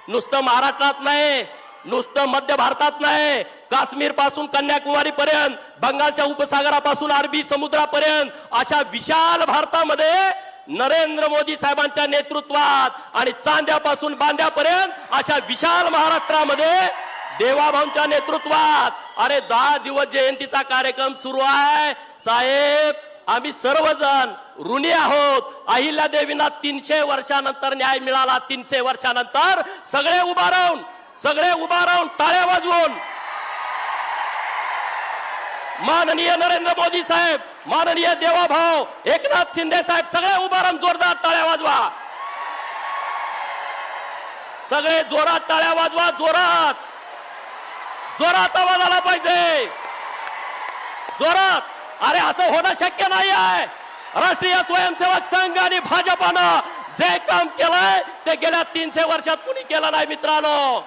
नुसतं महाराष्ट्रात नाही, नुसतं मध्य भारतात नाही, काश्मीर पासून कन्याकुमारी पर्यंत, बंगालच्या उपसागरापासून अरबी समुद्रापर्यंत अशा विशाल भारतामध्ये नरेंद्र मोदी साहेबांच्या नेतृत्वात आणि चांद्यापासून बांद्यापर्यंत अशा विशाल महाराष्ट्रामध्ये देवाभाऊंच्या नेतृत्वात अरे 10 दिवस जयंतीचा कार्यक्रम सुरू आहे साहेब. आम्ही सर्वजण ऋणी आहोत. अहिल्या देवींना 300 वर्षानंतर न्याय मिळाला. 300 वर्षानंतर सगळे उभा राहून टाळ्या वाजवून माननीय नरेंद्र मोदी साहेब, माननीय देवाभाऊ, एकनाथ शिंदे साहेब सगळे उभा राहून जोरदार टाळ्या वाजवा. सगळे जोरात टाळ्या वाजवा. जोरात आवाज आला पाहिजे. जोरात. अरे असं होणं शक्य नाही आहे. राष्ट्रीय स्वयंसेवक संघ आणि भाजपानं जे काम केलंय ते गेल्या 300 वर्षात कुणी केलं नाही मित्रांनो.